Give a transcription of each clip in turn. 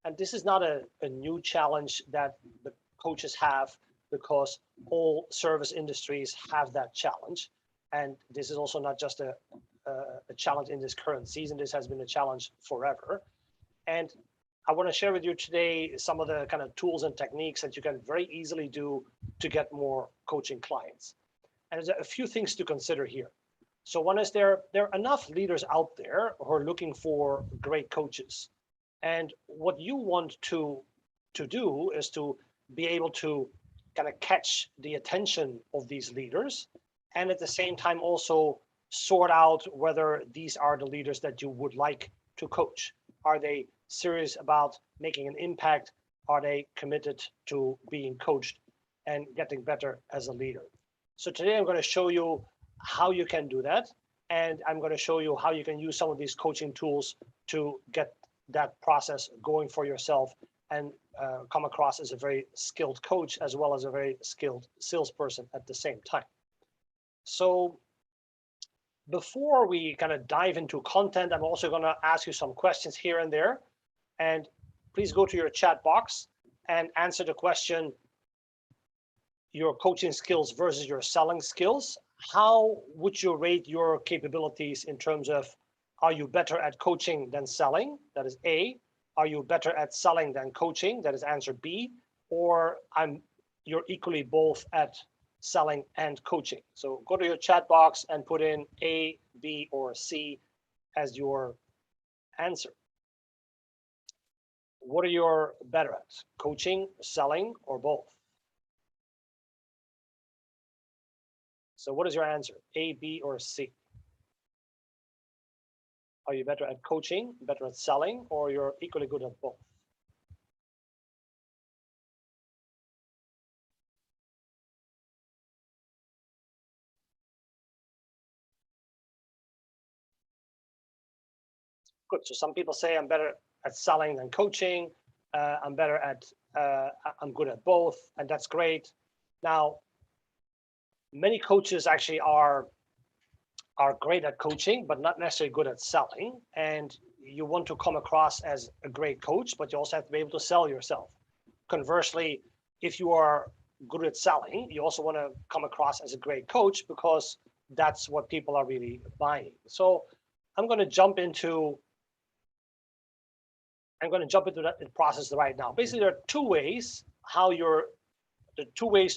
And this is not a new challenge that the coaches have, because all service industries have that challenge. And this is also not just a challenge in this current season. This has been a challenge forever. And I want to share with you today some of the kind of tools and techniques that you can very easily do to get more coaching clients. And there's a few things to consider here. So one is there are enough leaders out there who are looking for great coaches. And what you want to do is to be able to kind of catch the attention of these leaders, and at the same time also sort out whether these are the leaders that you would like to coach. Are they serious about making an impact? Are they committed to being coached and getting better as a leader? So today I'm going to show you how you can do that, and I'm going to show you how you can use some of these coaching tools to get that process going for yourself and come across as a very skilled coach as well as a very skilled salesperson at the same time. So before we kind of dive into content, I'm also going to ask you some questions here and there. And please go to your chat box and answer the question, your coaching skills versus your selling skills. How would you rate your capabilities in terms of, are you better at coaching than selling? That is A. Are you better at selling than coaching? That is answer B. Or you're equally both at selling and coaching. So go to your chat box and put in A, B, or C as your answer. What are you better at? Coaching, selling, or both? So what is your answer? A, B, or C? Are you better at coaching, better at selling, or you're equally good at both? Good. So some people say I'm better at selling than coaching. I'm good at both, and that's great. Now, many coaches actually are great at coaching, but not necessarily good at selling. And you want to come across as a great coach, but you also have to be able to sell yourself. Conversely, if you are good at selling, you also want to come across as a great coach, because that's what people are really buying. So I'm going to jump into that process right now. Basically, there are two ways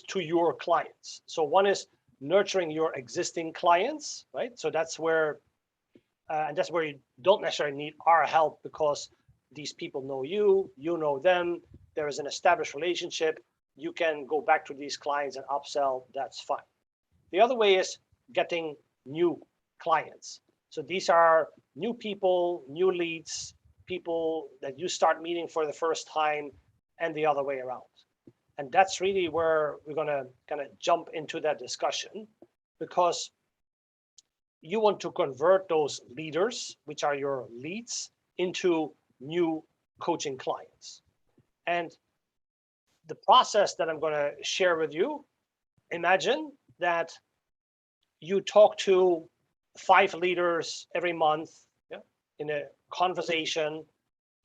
to your clients. So one is nurturing your existing clients, right? So that's where you don't necessarily need our help, because these people know you, you know them, there is an established relationship. You can go back to these clients and upsell, that's fine. The other way is getting new clients. So these are new people, new leads, people that you start meeting for the first time, and the other way around. And that's really where we're going to kind of jump into that discussion, because you want to convert those leaders, which are your leads, into new coaching clients. And the process that I'm going to share with you, imagine that you talk to 5 leaders every month, in a conversation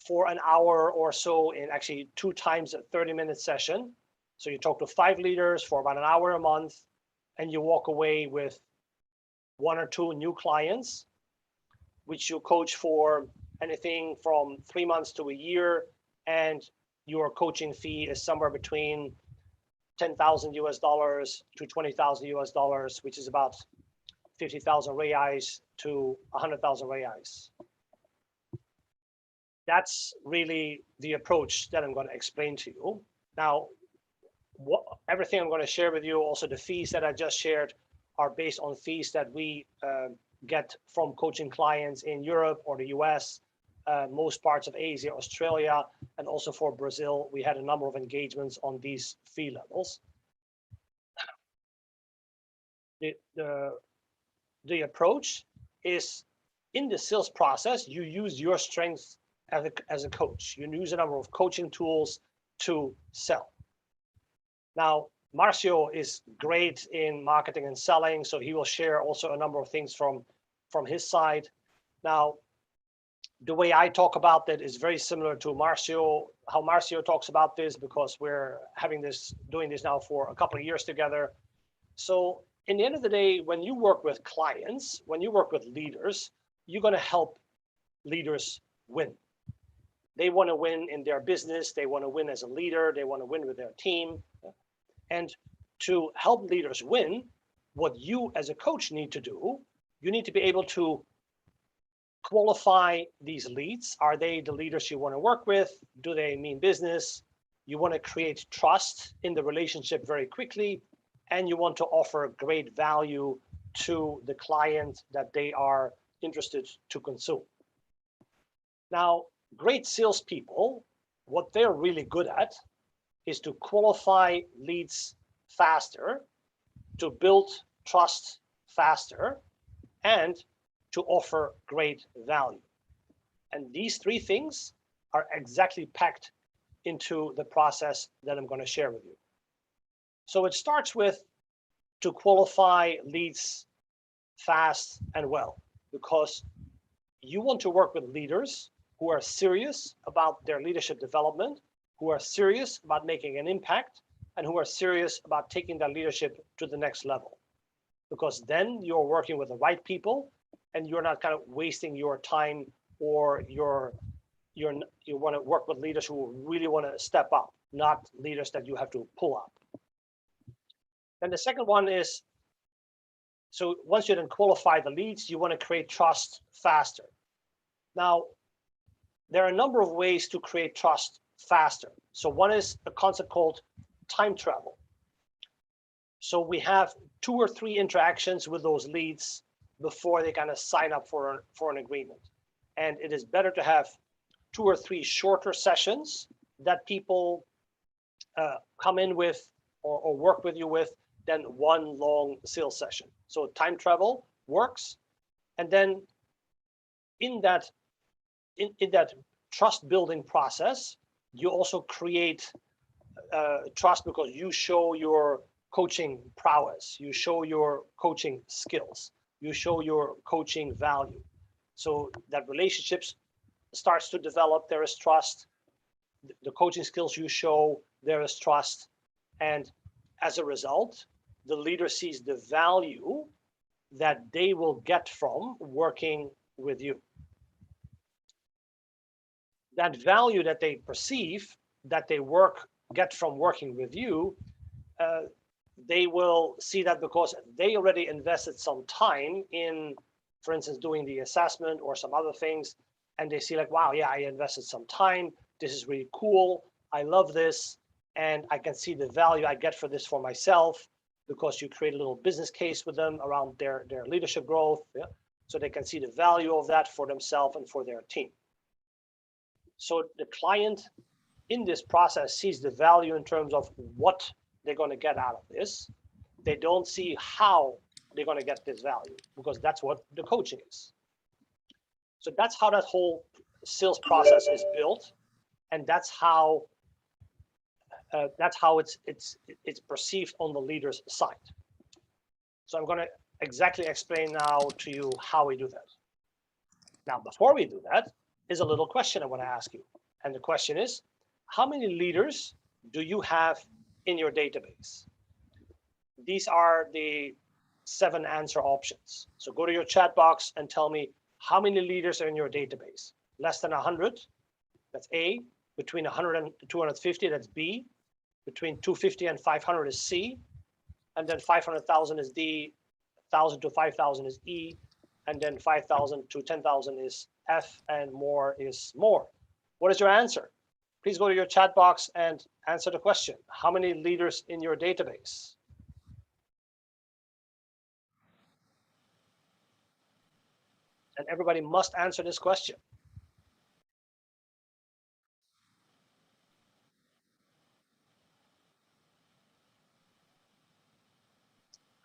for an hour or so, in actually 2 times a 30-minute session. So you talk to 5 leaders for about an hour a month, and you walk away with 1 or 2 new clients, which you coach for anything from 3 months to a year, and your coaching fee is somewhere between $10,000 US to $20,000 US, which is about 50,000 reais to 100,000 reais. That's really the approach that I'm going to explain to you. Now, everything I'm going to share with you, also the fees that I just shared, are based on fees that we get from coaching clients in Europe or the US, most parts of Asia, Australia, and also for Brazil. We had a number of engagements on these fee levels. The approach is, in the sales process, you use your strengths as a coach. You use a number of coaching tools to sell. Now, Marcio is great in marketing and selling, so he will share also a number of things from his side. Now, The way I talk about that is very similar to Marcio, how Marcio talks about this, because we're doing this now for a couple of years together. So in the end of the day, when you work with clients, when you work with leaders, you're going to help leaders win. They want to win in their business. They want to win as a leader. They want to win with their team. And to help leaders win, what you as a coach need to do, you need to be able to qualify these leads. Are they the leaders you want to work with? Do they mean business? You want to create trust in the relationship very quickly, and you want to offer great value to the client that they are interested to consume. Now, great salespeople, what they're really good at is to qualify leads faster, to build trust faster, and to offer great value. And these three things are exactly packed into the process that I'm going to share with you. So it starts with to qualify leads fast and well, because you want to work with leaders who are serious about their leadership development, who are serious about making an impact, and who are serious about taking that leadership to the next level. Because then you're working with the right people, and you're not kind of wasting your time, or you want to work with leaders who really want to step up, not leaders that you have to pull up. Then the second one is, so once you then qualify the leads, you want to create trust faster. Now, there are a number of ways to create trust faster. So one is a concept called time travel. So we have 2 or 3 interactions with those leads before they kind of sign up for an agreement. And it is better to have 2 or 3 shorter sessions that people come in with or work with you with than one long sales session. So time travel works. And then in that trust building process, you also create trust because you show your coaching prowess, you show your coaching skills, you show your coaching value. So that relationships starts to develop, there is trust. The coaching skills you show, there is trust. And as a result, the leader sees the value that they will get from working with you. That value that they perceive, that they get from working with you, they will see that because they already invested some time in, for instance, doing the assessment or some other things, and they see like, wow, yeah, I invested some time. This is really cool. I love this, and I can see the value I get for this for myself, because you create a little business case with them around their leadership growth, yeah? So they can see the value of that for themselves and for their team. So the client in this process sees the value in terms of what they're going to get out of this. They don't see how they're going to get this value, because that's what the coaching is. So that's how that whole sales process is built, and that's how it's perceived on the leader's side. So I'm going to exactly explain now to you how we do that. Now, before we do that, is a little question I want to ask you. And the question is, how many leaders do you have in your database? These are the 7 answer options. So go to your chat box and tell me how many leaders are in your database. Less than 100, that's A. Between 100 and 250, that's B. Between 250 and 500 is C. And then 500,000 is D. 1,000 to 5,000 is E. And then 5,000 to 10,000 is F, and more is more. What is your answer? Please go to your chat box and answer the question. How many leaders in your database? And everybody must answer this question.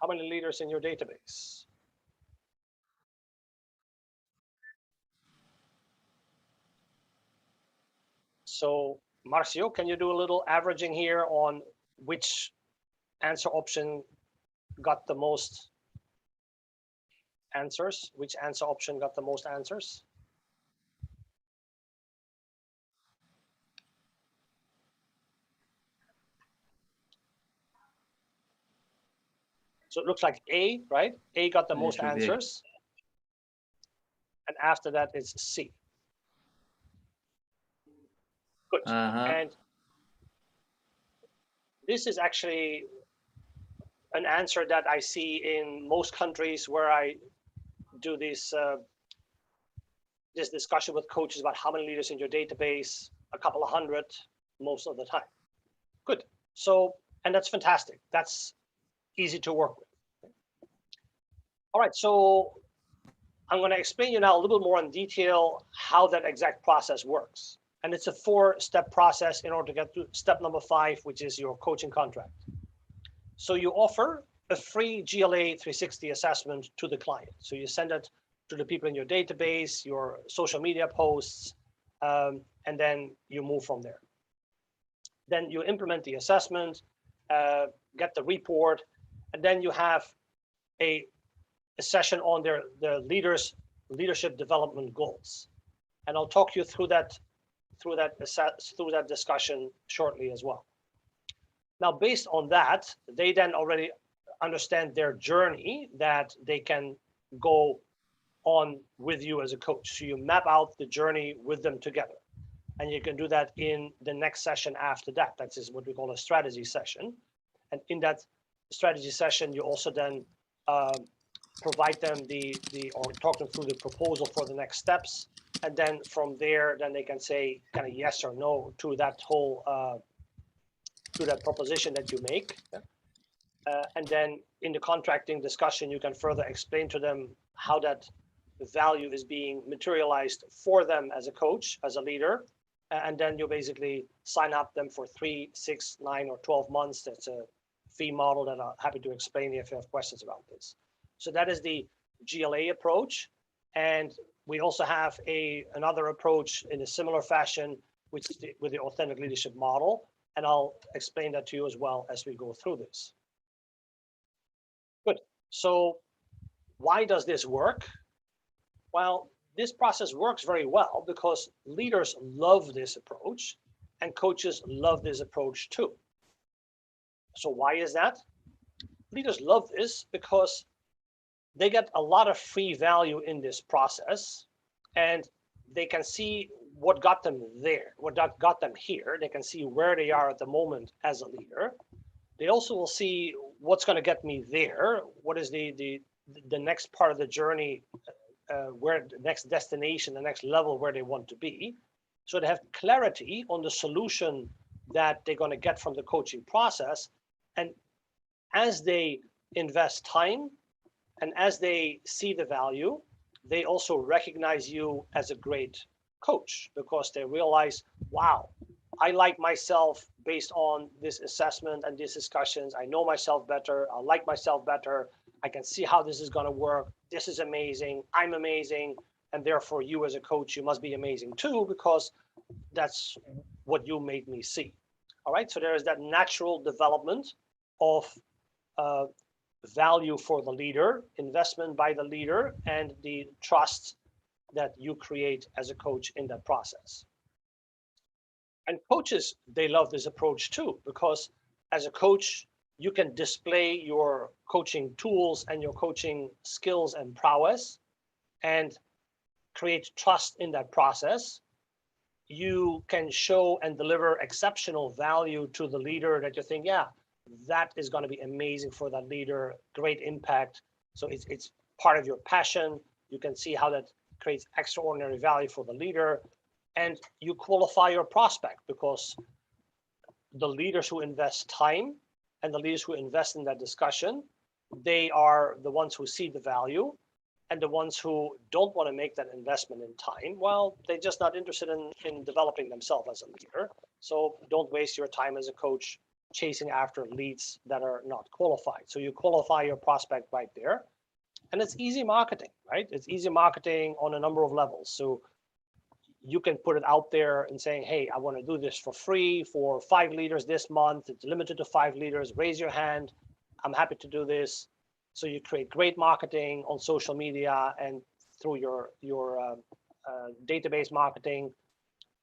How many leaders in your database? So Marcio, can you do a little averaging here on which answer option got the most answers? Which answer option got the most answers? So it looks like A, right? A got the It most should be A. answers. And after that, it's C. Good. And this is actually an answer that I see in most countries where I do this discussion with coaches about how many leaders in your database, a couple of hundred most of the time. Good. So, and that's fantastic. That's easy to work with. All right, so I'm going to explain you now a little bit more in detail how that exact process works. And it's a 4-step process in order to get to step number 5, which is your coaching contract. So you offer a free GLA 360 assessment to the client. So you send it to the people in your database, your social media posts, and then you move from there. Then you implement the assessment, get the report, and then you have a session on their leadership development goals. And I'll talk you through that discussion shortly as well. Now, based on that, they then already understand their journey that they can go on with you as a coach. So you map out the journey with them together. And you can do that in the next session after that. That is what we call a strategy session. And in that strategy session, you also then provide them or talk them through the proposal for the next steps. And then from there, then they can say kind of yes or no to that whole to that proposition that you make. And then in the contracting discussion, you can further explain to them how that value is being materialized for them as a coach, as a leader. And then you basically sign up them for 3, 6, 9, or 12 months. That's a fee model that I'm happy to explain if you have questions about this. So that is the GLA approach. And we also have another approach in a similar fashion, which is with the authentic leadership model. And I'll explain that to you as well as we go through this. Good. So why does this work? Well, this process works very well because leaders love this approach and coaches love this approach too. So why is that? Leaders love this because they get a lot of free value in this process, and they can see what got them there, what got them here. They can see where they are at the moment as a leader. They also will see what's going to get me there. What is the next part of the journey, where the next destination, the next level where they want to be. So they have clarity on the solution that they're going to get from the coaching process. And as they invest time and as they see the value, they also recognize you as a great coach because they realize, wow, I like myself based on this assessment and these discussions. I know myself better. I like myself better. I can see how this is going to work. This is amazing. I'm amazing. And therefore, you as a coach, you must be amazing too, because that's what you made me see. All right. So there is that natural development of value for the leader, investment by the leader, and the trust that you create as a coach in that process. And coaches, they love this approach too, because as a coach, you can display your coaching tools and your coaching skills and prowess and create trust in that process. You can show and deliver exceptional value to the leader that you think, yeah, that is going to be amazing for that leader, great impact. So it's part of your passion. You can see how that creates extraordinary value for the leader. And you qualify your prospect because the leaders who invest time and the leaders who invest in that discussion, they are the ones who see the value, and the ones who don't want to make that investment in time, well, they're just not interested in developing themselves as a leader. So don't waste your time as a coach chasing after leads that are not qualified. So you qualify your prospect right there. And it's easy marketing, right? It's easy marketing on a number of levels. So you can put it out there and saying, hey, I want to do this for free for 5 leaders this month. It's limited to 5 leaders. Raise your hand. I'm happy to do this. So you create great marketing on social media and through your database marketing.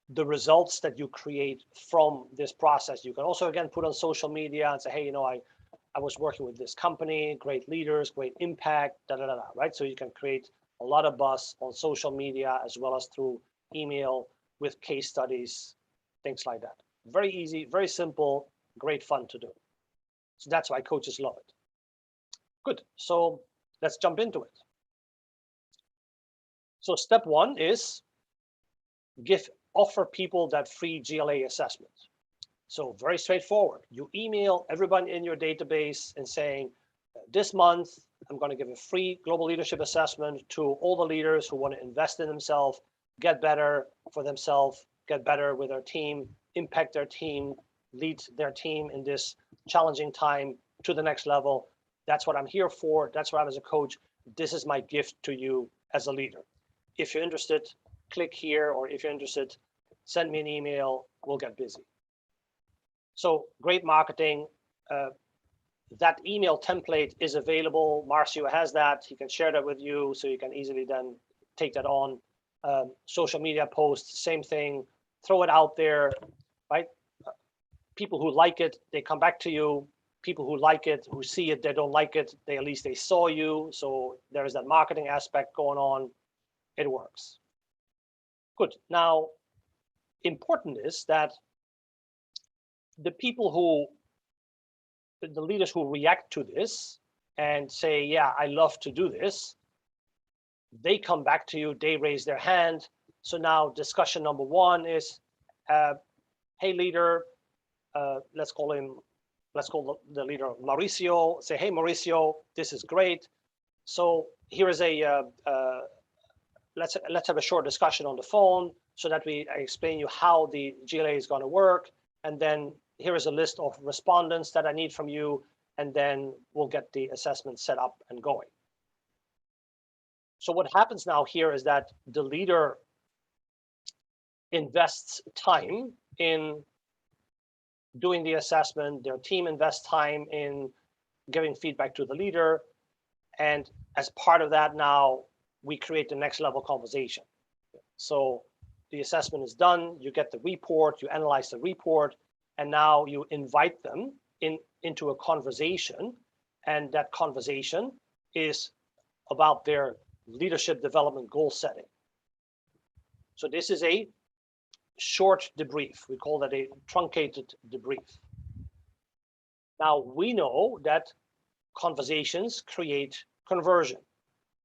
The results that you create from this process, you can also again put on social media and say, hey, I I was working with this company, great leaders, great impact, right? So you can create a lot of buzz on social media as well as through email with case studies, things like that. Very easy, very simple, great fun to do. So that's why coaches love it. Good, so let's jump into it. So step one is offer people that free GLA assessment. So very straightforward. You email everyone in your database and saying, this month, I'm going to give a free global leadership assessment to all the leaders who want to invest in themselves, get better for themselves, get better with their team, impact their team, lead their team in this challenging time to the next level. That's what I'm here for. That's what I'm as a coach. This is my gift to you as a leader. If you're interested, click here, or if you're interested, send me an email. We'll get busy. So great marketing. That email template is available. Marcio has that. He can share that with you, so you can easily then take that on. Social media posts, same thing. Throw it out there, right? People who like it, they come back to you. People who like it, who see it, they don't like it, at least they saw you. So there is that marketing aspect going on. It works. Good. Now, important is that the leaders who react to this and say, yeah, I love to do this, they come back to you, they raise their hand. So now discussion number one is, hey leader, let's call the leader Mauricio, say, hey Mauricio, this is great. So here is let's have a short discussion on the phone so that I explain you how the GLA is going to work. And then here is a list of respondents that I need from you, and then we'll get the assessment set up and going. So what happens now here is that the leader invests time in doing the assessment, their team invests time in giving feedback to the leader, and as part of that now, we create the next level conversation. So the assessment is done, you get the report, you analyze the report, and now you invite them into a conversation, and that conversation is about their leadership development goal setting. So this is a short debrief. We call that a truncated debrief. Now we know that conversations create conversion.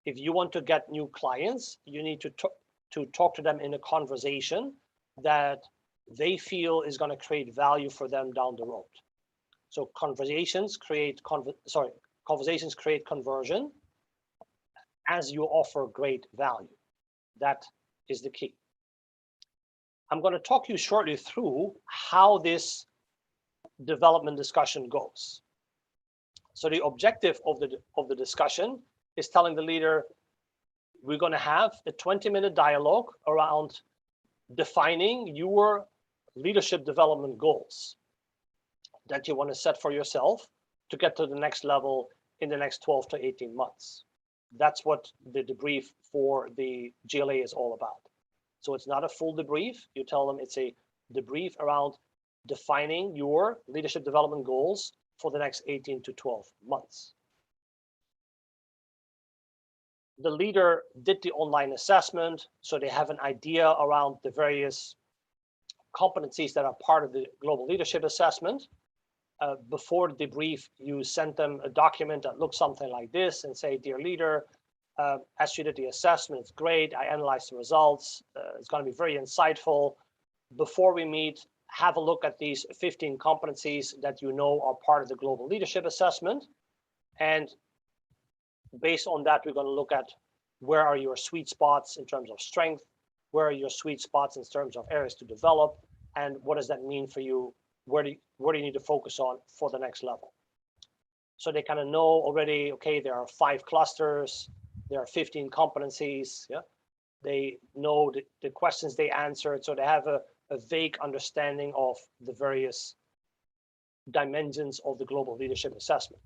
If you want to get new clients, you need to talk to them in a conversation that they feel is going to create value for them down the road. So conversations create conversion as you offer great value. That is the key. I'm going to talk you shortly through how this development discussion goes. So the objective of the discussion is telling the leader, we're going to have a 20-minute dialogue around defining your leadership development goals that you want to set for yourself to get to the next level in the next 12 to 18 months. That's what the debrief for the GLA is all about. So it's not a full debrief. You tell them it's a debrief around defining your leadership development goals for the next 18 to 12 months. The leader did the online assessment, so they have an idea around the various competencies that are part of the global leadership assessment. Before the debrief, you send them a document that looks something like this and say, dear leader, as you did the assessment, it's great. I analyzed the results. It's going to be very insightful. Before we meet, have a look at these 15 competencies that you know are part of the global leadership assessment. And based on that, we're going to look at where are your sweet spots in terms of strength, where are your sweet spots in terms of areas to develop, and what does that mean for you? Where do you need to focus on for the next level? So they kind of know already, okay, there are 5 clusters, there are 15 competencies. Yeah, they know the questions they answered, so they have a vague understanding of the various dimensions of the global leadership assessment.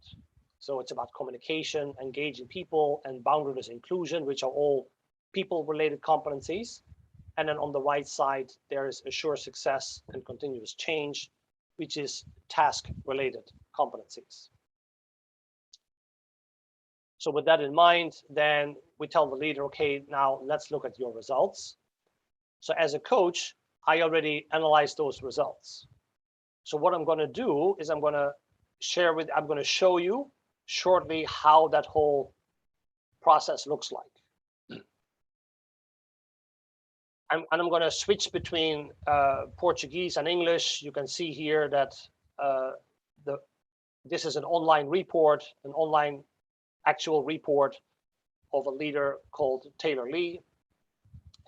So it's about communication, engaging people, and boundaryless inclusion, which are all people-related competencies. And then on the right side, there is assure success and continuous change, which is task-related competencies. So with that in mind, then we tell the leader, okay, now let's look at your results. So as a coach, I already analyzed those results. So what I'm going to do is I'm going to show you shortly how that whole process looks like. And I'm going to switch between Portuguese and English. You can see here that this is an online report, an online actual report of a leader called Taylor Lee.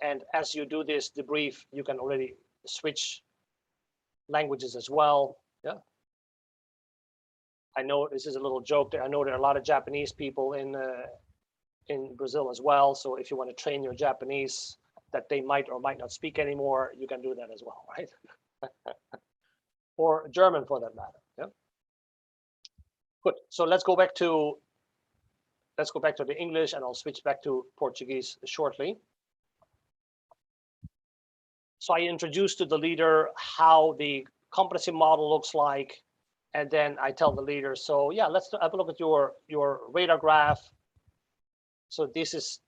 And as you do this debrief, you can already switch languages as well. Yeah. I know this is a little joke there. I know there are a lot of Japanese people in Brazil as well. So if you want to train your Japanese that they might or might not speak anymore, you can do that as well, right? Or German for that matter. Yeah. Good. So let's go back to the English, and I'll switch back to Portuguese shortly. So I introduced to the leader how the competency model looks like, and then I tell the leader, so yeah, let's have a look at your radar graph. So this is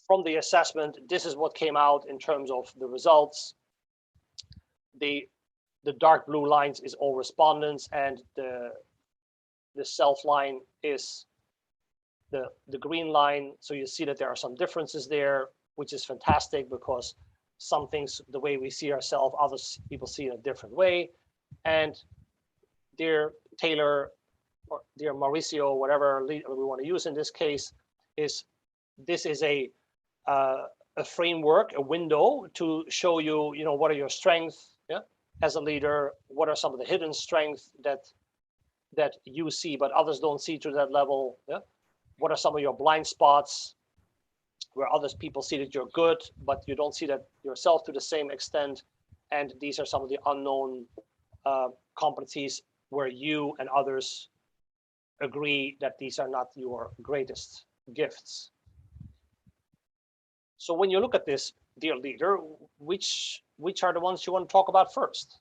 from the assessment. This is what came out in terms of the results. The dark blue lines is all respondents, and the self line is the green line. So you see that there are some differences there, which is fantastic, because some things, the way we see ourselves, other people see it a different way. And dear Taylor, or dear Mauricio, whatever we want to use in this case, this is a framework, a window to show you, what are your strengths, yeah, as a leader, what are some of the hidden strengths that you see but others don't see to that level, yeah. What are some of your blind spots where others people see that you're good, but you don't see that yourself to the same extent? And these are some of the unknown competencies where you and others agree that these are not your greatest gifts. So when you look at this, dear leader, which are the ones you want to talk about first?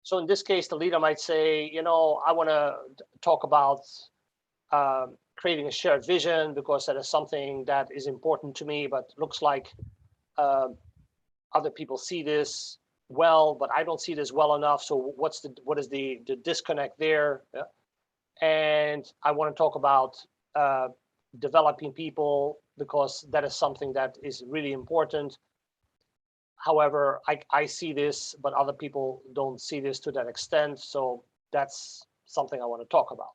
So in this case, the leader might say, I want to talk about creating a shared vision, because that is something that is important to me, but looks like other people see this well, but I don't see this well enough. So what is the disconnect there? Yeah. And I want to talk about developing people, because that is something that is really important. However, I see this, but other people don't see this to that extent. So that's something I want to talk about.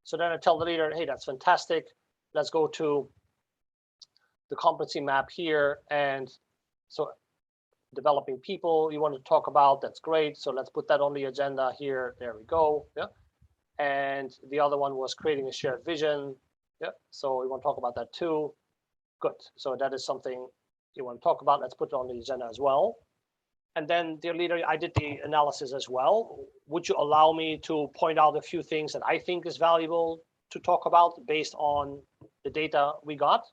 So then I tell the leader, hey, that's fantastic. Let's go to the competency map here. And so developing people you want to talk about, that's great. So let's put that on the agenda here. There we go. Yeah. And the other one was creating a shared vision. Yeah. So we want to talk about that too. Good. So that is something you want to talk about. Let's put it on the agenda as well. And then, dear leader, I did the analysis as well. Would you allow me to point out a few things that I think is valuable to talk about based on the data we got?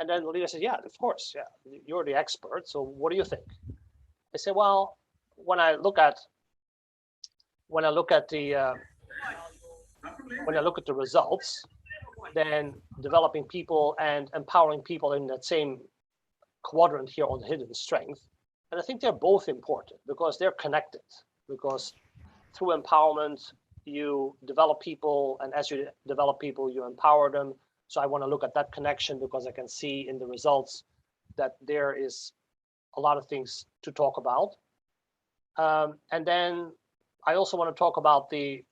And then the leader says, yeah, of course. Yeah, you're the expert. So what do you think? I say, well, when I look at the results, then developing people and empowering people in that same quadrant here on hidden strength. And I think they're both important because they're connected, because through empowerment, you develop people, and as you develop people, you empower them. So I want to look at that connection, because I can see in the results that there is a lot of things to talk about. And then I also want to talk about the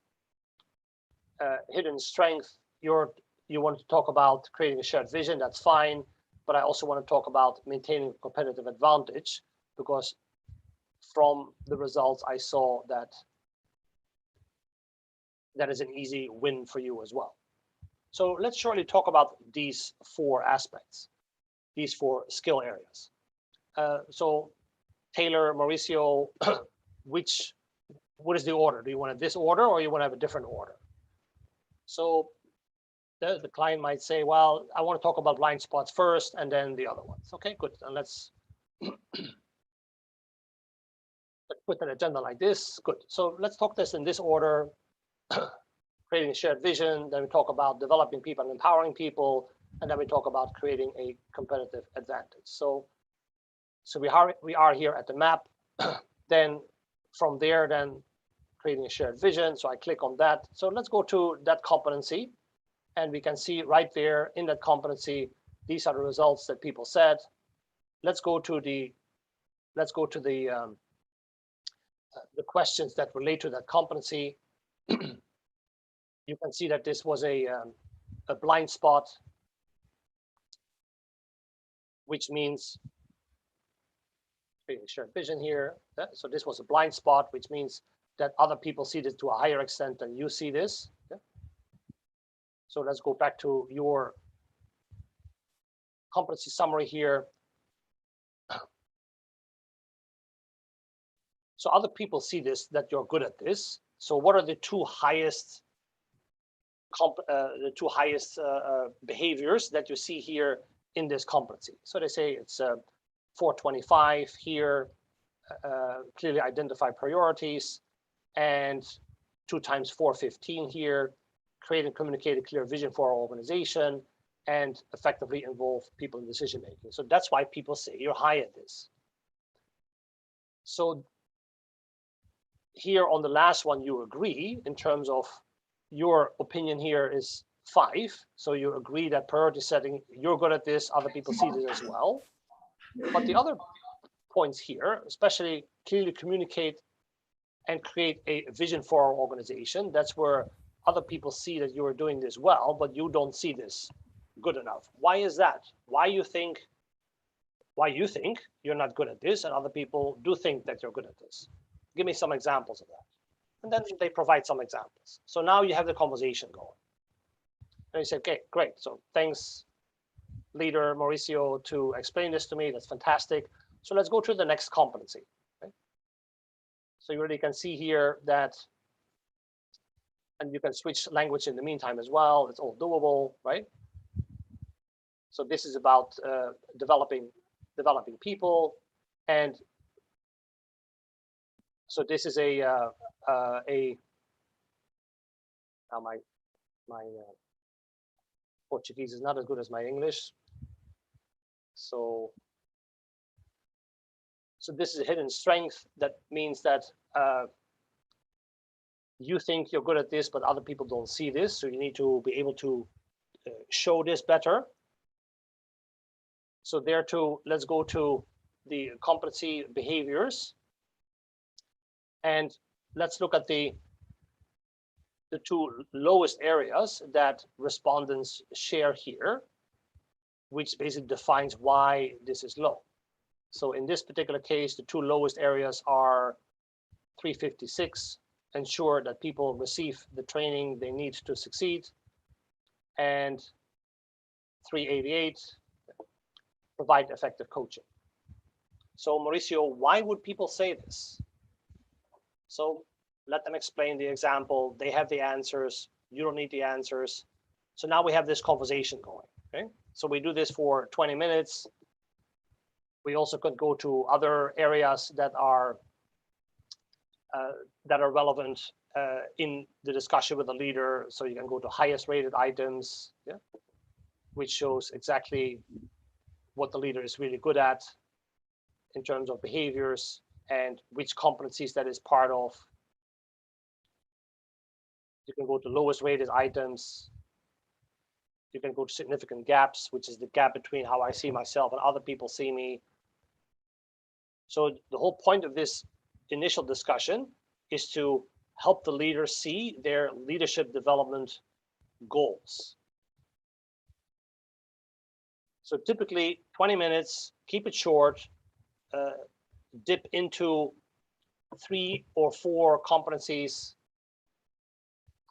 hidden strength. You want to talk about creating a shared vision, that's fine. But I also want to talk about maintaining a competitive advantage, because from the results I saw that is an easy win for you as well. So let's shortly talk about these four aspects, these four skill areas. So Taylor, Mauricio, what is the order? Do you want it this order, or you want to have a different order? So the client might say, well, I want to talk about blind spots first and then the other ones. Okay, good. And let's put an agenda like this. Good. So let's talk this in this order. creating a shared vision. Then we talk about developing people and empowering people. And then we talk about creating a competitive advantage. So we are here at the map. Then from there, then creating a shared vision. So I click on that. So let's go to that competency. And we can see right there in that competency, these are the results that people said. Let's go to the questions that relate to that competency. You can see that this was a blind spot, which means creating shared vision here. So this was a blind spot, which means that other people see this to a higher extent than you see this. So let's go back to your competency summary here. So other people see this, that you're good at this. So what are the two highest behaviors that you see here in this competency? So they say it's 425 here, clearly identify priorities, and 2 times 415 here, create and communicate a clear vision for our organization, and effectively involve people in decision making. So that's why people say you're high at this. So here on the last one, you agree in terms of your opinion here is 5. So you agree that priority setting, you're good at this, other people see this as well. But the other points here, especially clearly communicate and create a vision for our organization, that's where other people see that you are doing this well, but you don't see this good enough. Why is that? Why you think you're not good at this and other people do think that you're good at this? Give me some examples of that. And then they provide some examples. So now you have the conversation going. And you say, okay, great. So thanks, leader Mauricio, to explain this to me. That's fantastic. So let's go to the next competency. Okay? So you already can see here that, and you can switch language in the meantime as well. It's all doable, right? So this is about developing people, and so this is now my Portuguese is not as good as my English. So this is a hidden strength. That means that you think you're good at this, but other people don't see this. So you need to be able to show this better. So there too, let's go to the competency behaviors. And let's look at the 2 lowest areas that respondents share here, which basically defines why this is low. So in this particular case, the 2 lowest areas are 356, ensure that people receive the training they need to succeed, and 388, provide effective coaching. So Mauricio, why would people say this? So let them explain the example. They have the answers. You don't need the answers. So now we have this conversation going. Okay. So we do this for 20 minutes. We also could go to other areas that are relevant in the discussion with the leader. So you can go to highest rated items, yeah, which shows exactly what the leader is really good at in terms of behaviors and which competencies that is part of. You can go to lowest rated items. You can go to significant gaps, which is the gap between how I see myself and other people see me. So the whole point of this initial discussion is to help the leader see their leadership development goals. So typically 20 minutes, keep it short, dip into 3 or 4 competencies,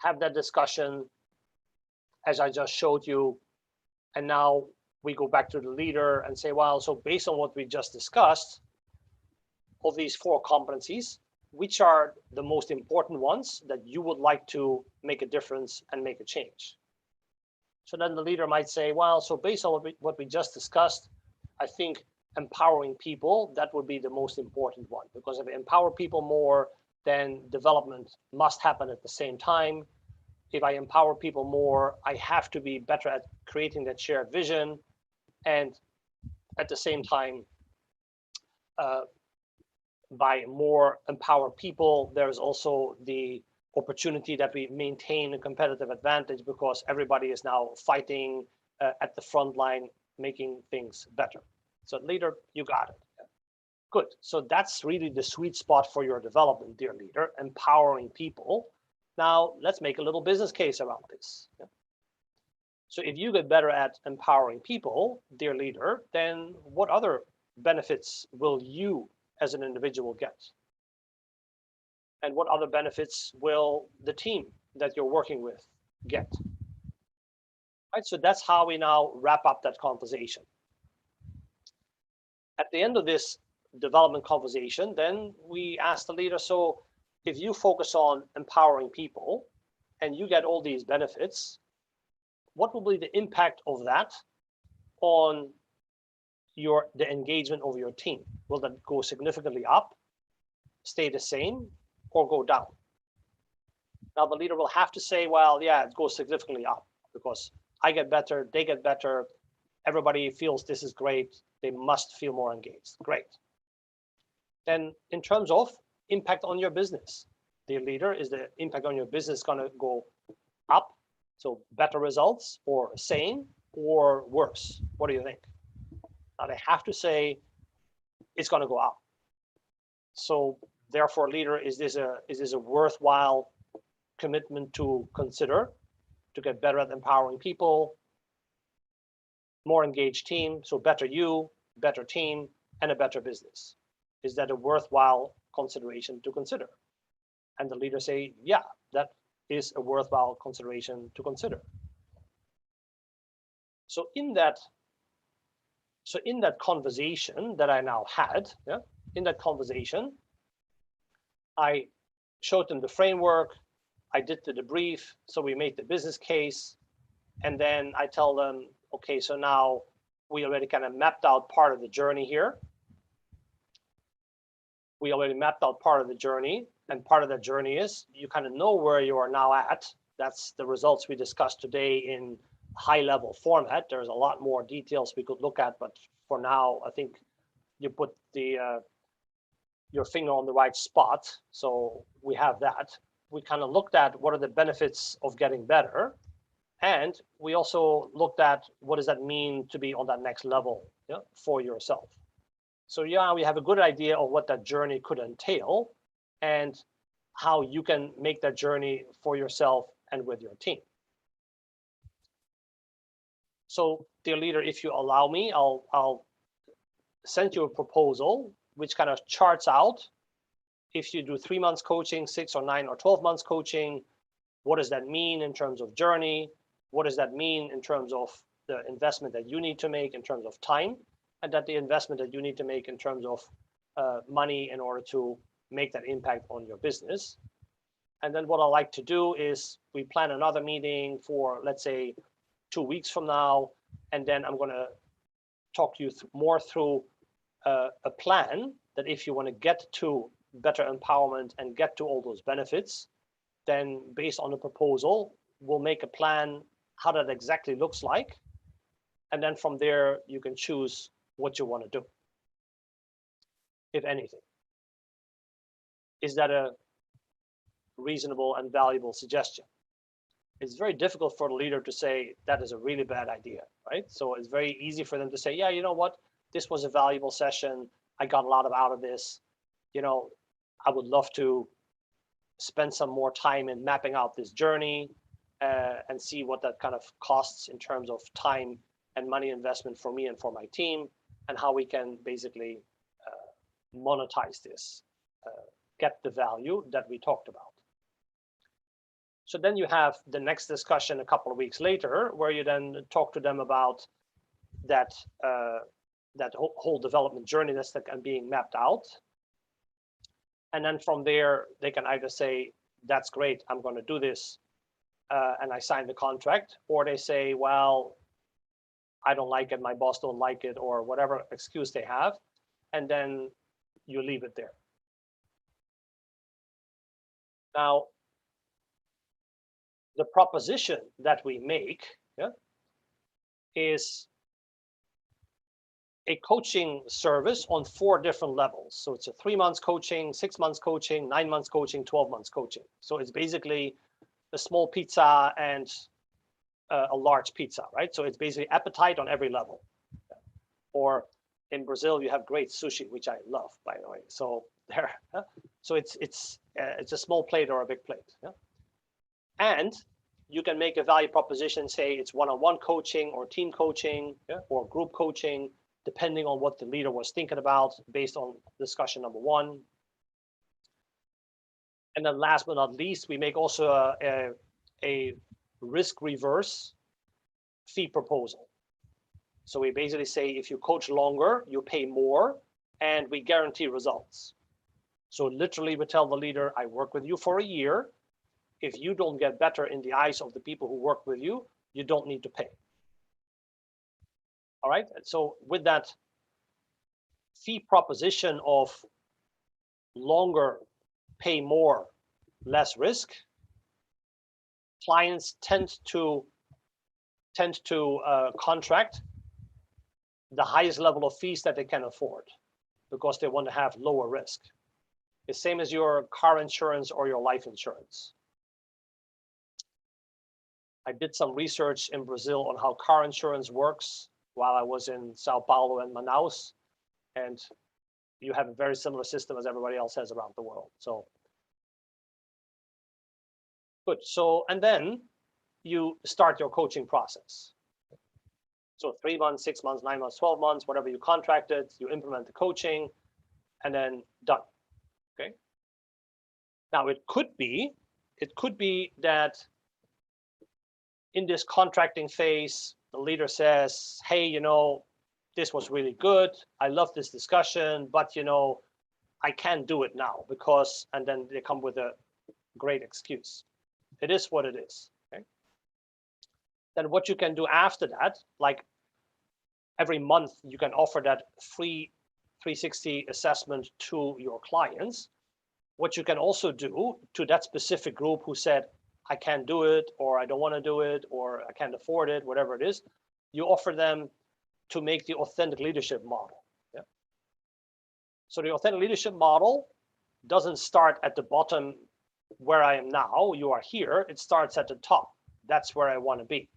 have that discussion as I just showed you. And now we go back to the leader and say, well, so based on what we just discussed, of these 4 competencies, which are the most important ones that you would like to make a difference and make a change? So then the leader might say, well, so based on what we just discussed, I think empowering people, that would be the most important one, because if we empower people more, then development must happen at the same time. if I empower people more, I have to be better at creating that shared vision. And at the same time, by more empowered people, there's also the opportunity that we maintain a competitive advantage because everybody is now fighting at the front line, making things better. So leader, you got it. Good. So that's really the sweet spot for your development, dear leader, empowering people. Now let's make a little business case around this. So if you get better at empowering people, dear leader, then what other benefits will you as an individual get? And what other benefits will the team that you're working with get? Right, so that's how we now wrap up that conversation. At the end of this development conversation, then we ask the leader, so if you focus on empowering people and you get all these benefits, what will be the impact of that on the engagement of your team? Will that go significantly up, stay the same, or go down? Now the leader will have to say, well, yeah, it goes significantly up because I get better, they get better, everybody feels this is great, they must feel more engaged. Great. Then in terms of impact on your business, the leader, is the impact on your business going to go up? So better results, or same, or worse? What do you think? Now they have to say it's going to go up. So therefore, leader, is this a worthwhile commitment to consider to get better at empowering people, more engaged team, so better you, better team, and a better business? Is that a worthwhile consideration to consider? And the leader say, yeah, that is a worthwhile consideration to consider. So in that conversation that I now had, in that conversation, I showed them the framework, I did the debrief, so we made the business case, and then I tell them, okay, so now we already kind of mapped out part of the journey here. We already mapped out part of the journey, and part of that journey is you kind of know where you are now at. That's the results we discussed today in high level format. There's a lot more details we could look at, but for now, I think you put your finger on the right spot. So we have that. We kind of looked at what are the benefits of getting better. And we also looked at what does that mean to be on that next level for yourself. So yeah, we have a good idea of what that journey could entail and how you can make that journey for yourself and with your team. So dear leader, if you allow me, I'll send you a proposal which kind of charts out if you do 3 months coaching, 6 or 9 or 12 months coaching, what does that mean in terms of journey? What does that mean in terms of the investment that you need to make in terms of time, and that the investment that you need to make in terms of money in order to make that impact on your business? And then what I like to do is we plan another meeting for, let's say, 2 weeks from now, and then I'm going to talk you more through a plan that if you want to get to better empowerment and get to all those benefits, then based on the proposal, we'll make a plan how that exactly looks like. And then from there, you can choose what you want to do, if anything. Is that a reasonable and valuable suggestion? It's very difficult for the leader to say that is a really bad idea, right? So it's very easy for them to say, yeah, you know what? This was a valuable session. I got a lot out of this. I would love to spend some more time in mapping out this journey and see what that kind of costs in terms of time and money investment for me and for my team, and how we can basically monetize this, get the value that we talked about. So then you have the next discussion a couple of weeks later, where you then talk to them about that that whole development journey that's being mapped out. And then from there, they can either say, that's great, I'm going to do this, and I sign the contract, or they say, well, I don't like it, my boss don't like it, or whatever excuse they have, and then you leave it there. Now, the proposition that we make, yeah, is a coaching service on 4 different levels. So it's a 3 months coaching, 6 months coaching, 9 months coaching, 12 months coaching. So it's basically a small pizza and a large pizza, right? So it's basically appetite on every level. Or in Brazil, you have great sushi, which I love, by the way. So there, so it's a small plate or a big plate. Yeah? And you can make a value proposition, say it's one-on-one coaching or team coaching, yeah, or group coaching, depending on what the leader was thinking about based on discussion number 1. And then last but not least, we make also a risk reverse fee proposal. So we basically say if you coach longer, you pay more and we guarantee results. So literally we tell the leader, I work with you for a year. If you don't get better in the eyes of the people who work with you, you don't need to pay. All right. So with that fee proposition of longer, pay more, less risk, clients tend to contract the highest level of fees that they can afford because they want to have lower risk. The same as your car insurance or your life insurance. I did some research in Brazil on how car insurance works while I was in Sao Paulo and Manaus, and you have a very similar system as everybody else has around the world. So good. So, and then you start your coaching process. So 3 months, 6 months, 9 months, 12 months, whatever you contracted, you implement the coaching and then done. Okay. Now it could be that in this contracting phase, the leader says, hey, you know, this was really good. I love this discussion, but you know, I can't do it now because, and then they come with a great excuse. It is what it is. Okay. Then what you can do after that, like every month, you can offer that free 360 assessment to your clients. What you can also do to that specific group who said, I can't do it, or I don't want to do it, or I can't afford it, whatever it is, you offer them to make the authentic leadership model. Yeah? So the authentic leadership model doesn't start at the bottom where I am now, you are here, it starts at the top. That's where I want to be.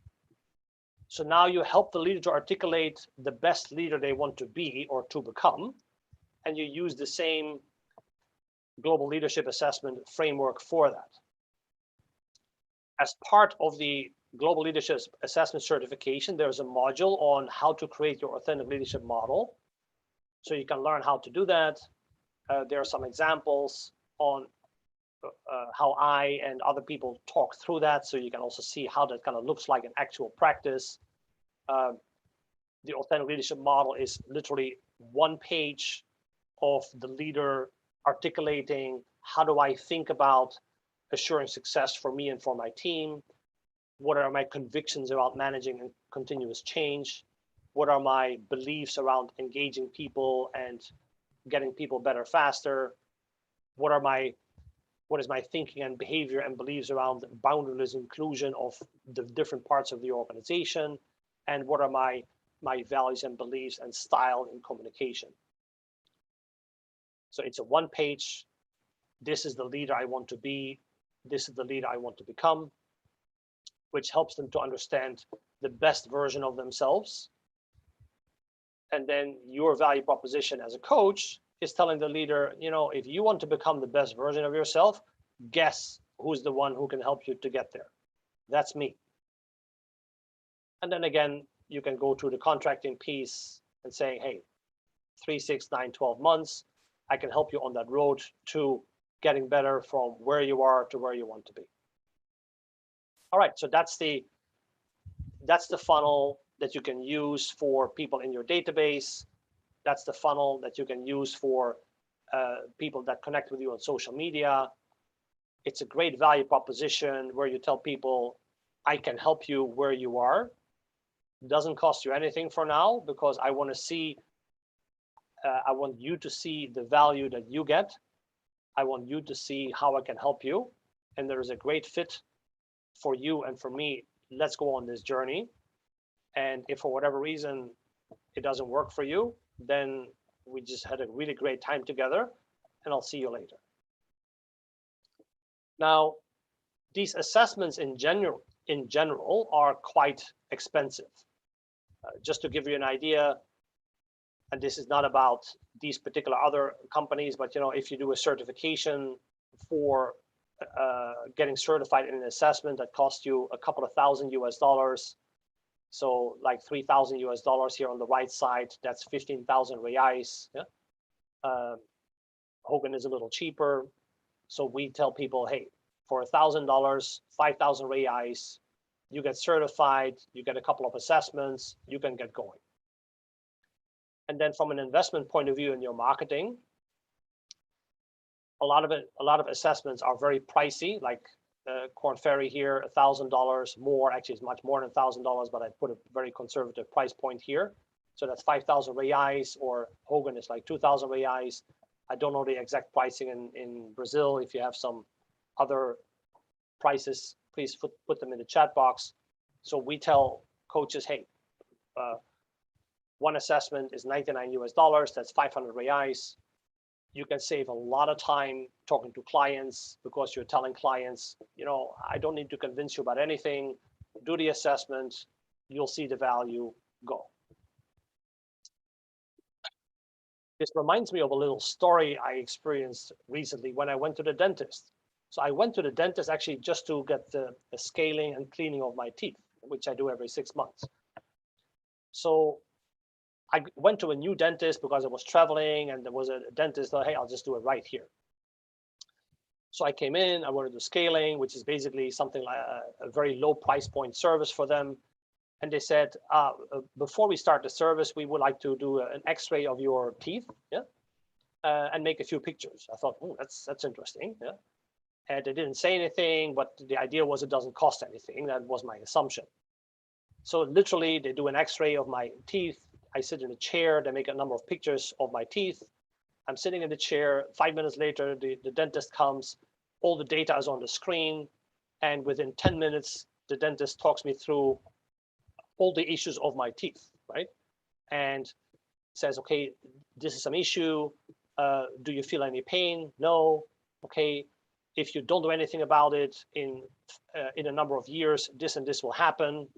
So now you help the leader to articulate the best leader they want to be or to become, and you use the same global leadership assessment framework for that. As part of the global leadership assessment certification, there's a module on how to create your authentic leadership model. So you can learn how to do that. There are some examples on how I and other people talk through that. So you can also see how that kind of looks like in actual practice. The authentic leadership model is literally 1 page of the leader articulating, how do I think about assuring success for me and for my team? What are my convictions about managing and continuous change? What are my beliefs around engaging people and getting people better faster? What is my thinking and behavior and beliefs around boundaryless inclusion of the different parts of the organization? And what are my values and beliefs and style in communication? So it's a 1 page. This is the leader I want to be. This is the leader I want to become, which helps them to understand the best version of themselves. And then your value proposition as a coach is telling the leader, you know, if you want to become the best version of yourself, guess who's the one who can help you to get there. That's me. And then again, you can go through the contracting piece and say, hey, 3, 6, 9, 12 months, I can help you on that road to getting better from where you are to where you want to be. All right, so that's the funnel that you can use for people in your database. That's the funnel that you can use for people that connect with you on social media. It's a great value proposition where you tell people, I can help you where you are. It doesn't cost you anything for now because I want to see, I want you to see the value that you get. I want you to see how I can help you. And there is a great fit for you and for me, let's go on this journey. And if for whatever reason it doesn't work for you, then we just had a really great time together, and I'll see you later. Now, these assessments in general are quite expensive. Just to give you an idea, and this is not about these particular other companies, but if you do a certification for getting certified in an assessment that costs you a couple of $1,000 US, so like $3,000 US here on the right side, that's 15,000 reais. Yeah? Hogan is a little cheaper, so we tell people, hey, for $1,000, 5,000 reais, you get certified, you get a couple of assessments, you can get going. And then from an investment point of view in your marketing, a lot of assessments are very pricey, like Korn Ferry here, $1,000 more, actually it's much more than $1,000, but I put a very conservative price point here. So that's 5,000 reais, or Hogan is like 2,000 reais. I don't know the exact pricing in Brazil. If you have some other prices, please put them in the chat box. So we tell coaches, hey, one assessment is 99 US, that's 500 reais. You can save a lot of time talking to clients, because you're telling clients, I don't need to convince you about anything. Do the assessment, you'll see the value, go. This reminds me of a little story I experienced recently when I went to the dentist. So I went to the dentist actually just to get the scaling and cleaning of my teeth, which I do every 6 months. So I went to a new dentist because I was traveling, and there was a dentist that, hey, I'll just do it right here. So I came in, I wanted to do scaling, which is basically something like a very low price point service for them. And they said, before we start the service, we would like to do an X-ray of your teeth, yeah, and make a few pictures. I thought, that's interesting, yeah. And they didn't say anything, but the idea was it doesn't cost anything. That was my assumption. So literally, they do an X-ray of my teeth. I sit in a chair, they make a number of pictures of my teeth. I'm sitting in the chair, 5 minutes later, the dentist comes, all the data is on the screen, and within 10 minutes, the dentist talks me through all the issues of my teeth, right? And says, okay, this is some issue. Do you feel any pain? No. Okay, if you don't do anything about it in a number of years, this and this will happen.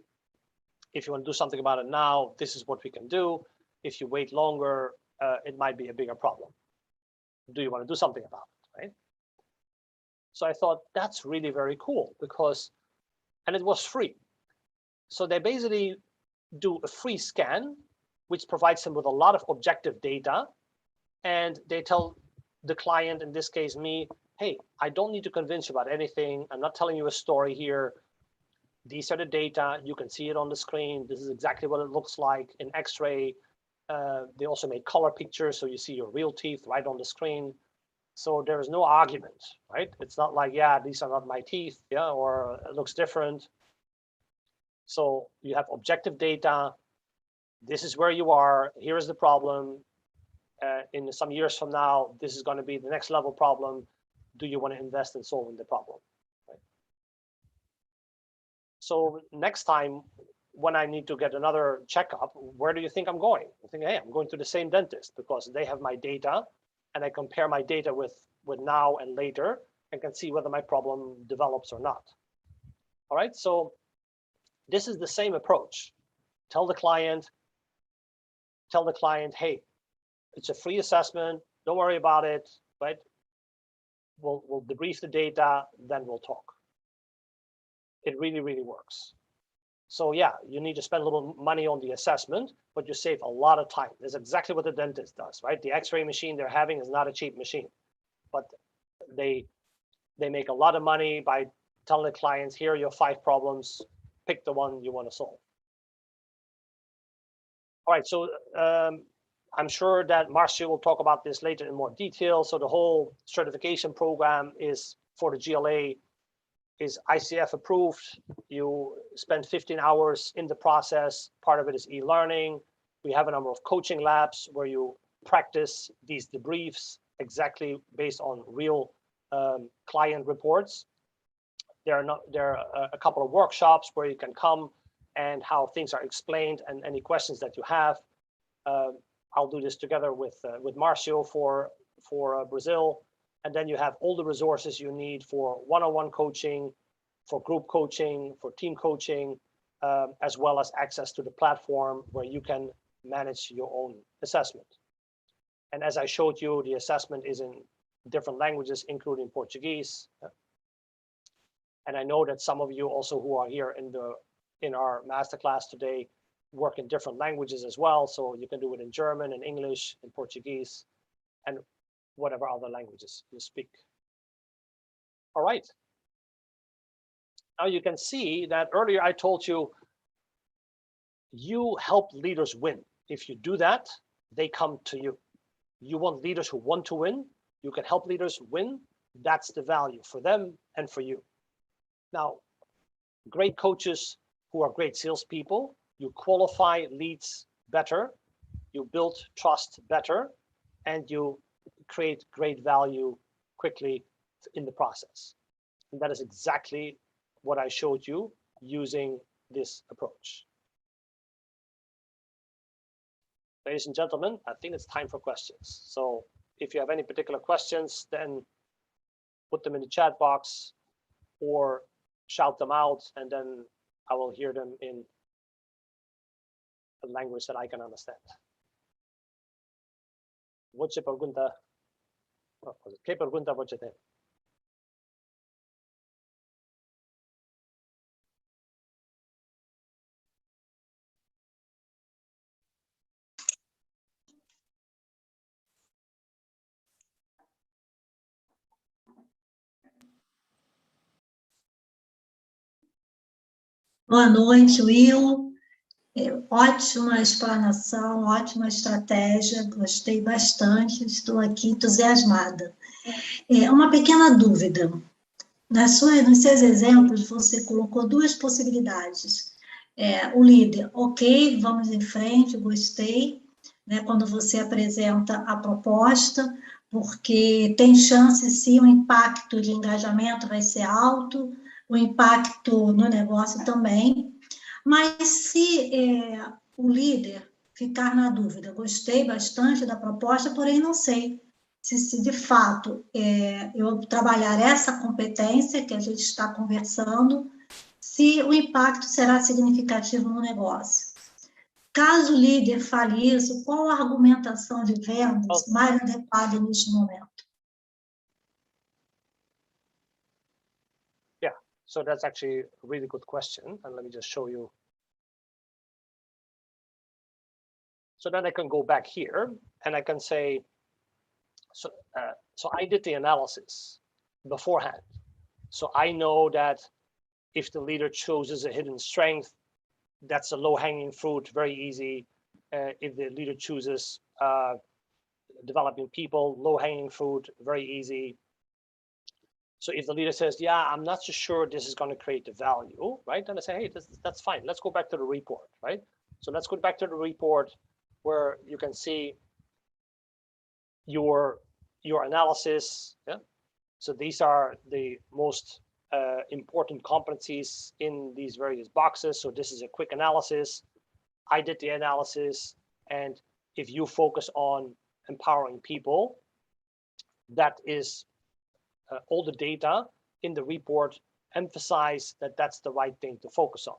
If you want to do something about it now, this is what we can do. If you wait longer, it might be a bigger problem. Do you want to do something about it, right? So I thought that's really very cool, and it was free. So they basically do a free scan, which provides them with a lot of objective data. And they tell the client, in this case me, hey, I don't need to convince you about anything. I'm not telling you a story here. These are the data. You can see it on the screen. This is exactly what it looks like in X-ray. They also make color pictures, so you see your real teeth right on the screen. So there is no argument, right? It's not like, yeah, these are not my teeth, yeah, or it looks different. So you have objective data. This is where you are. Here is the problem. In some years from now, this is going to be the next level problem. Do you want to invest in solving the problem? Right? So next time, when I need to get another checkup, where do you think I'm going? I think, hey, I'm going to the same dentist because they have my data, and I compare my data with now and later and can see whether my problem develops or not. All right, so this is the same approach. Tell the client, hey, it's a free assessment. Don't worry about it, right? We'll debrief the data, then we'll talk. It really, really works. So yeah, you need to spend a little money on the assessment, but you save a lot of time. That's exactly what the dentist does, right? The X-ray machine they're having is not a cheap machine, but they make a lot of money by telling the clients, here are your 5 problems, pick the one you want to solve. All right, so I'm sure that Marcia will talk about this later in more detail. So the whole certification program is for the GLA is ICF approved. You spend 15 hours in the process. Part of it is e-learning. We have a number of coaching labs where you practice these debriefs exactly based on real client reports. there are a couple of workshops where you can come and how things are explained and any questions that you have. I'll do this together with Marcio for Brazil. And then you have all the resources you need for one-on-one coaching, for group coaching, for team coaching, as well as access to the platform where you can manage your own assessment. And as I showed you, the assessment is in different languages, including Portuguese. And I know that some of you also who are here in our masterclass today work in different languages as well. So you can do it in German, in English, in Portuguese, and whatever other languages you speak. All right. Now you can see that earlier I told you, you help leaders win. If you do that, they come to you. You want leaders who want to win. You can help leaders win. That's the value for them and for you. Now, great coaches who are great salespeople, you qualify leads better, you build trust better, and you create great value quickly in the process. And that is exactly what I showed you using this approach. Ladies and gentlemen, I think it's time for questions. So if you have any particular questions, then put them in the chat box or shout them out, and then I will hear them in a language that I can understand. ¿Qué pregunta você tem? Boa noite, Will. Ótima explanação, ótima estratégia, gostei bastante, estou aqui entusiasmada. Uma pequena dúvida. Nos seus exemplos, você colocou duas possibilidades. O líder, ok, vamos em frente, gostei, né, quando você apresenta a proposta, porque tem chance, sim, o impacto de engajamento vai ser alto, o impacto no negócio também. Mas se o líder ficar na dúvida, gostei bastante da proposta, porém não sei se de fato eu trabalhar essa competência que a gente está conversando, se o impacto será significativo no negócio. Caso o líder fale isso, qual a argumentação de vendas mais adequada neste momento? So that's actually a really good question. And let me just show you. So then I can go back here and I can say, so I did the analysis beforehand. So I know that if the leader chooses a hidden strength, that's a low-hanging fruit, very easy. If the leader chooses developing people, low-hanging fruit, very easy. So if the leader says, yeah, I'm not so sure this is going to create the value, right? Then I say, hey, that's fine. Let's go back to the report, right? So let's go back to the report where you can see your analysis. Yeah. So these are the most important competencies in these various boxes. So this is a quick analysis. I did the analysis. And if you focus on empowering people, that is all the data in the report emphasize that that's the right thing to focus on.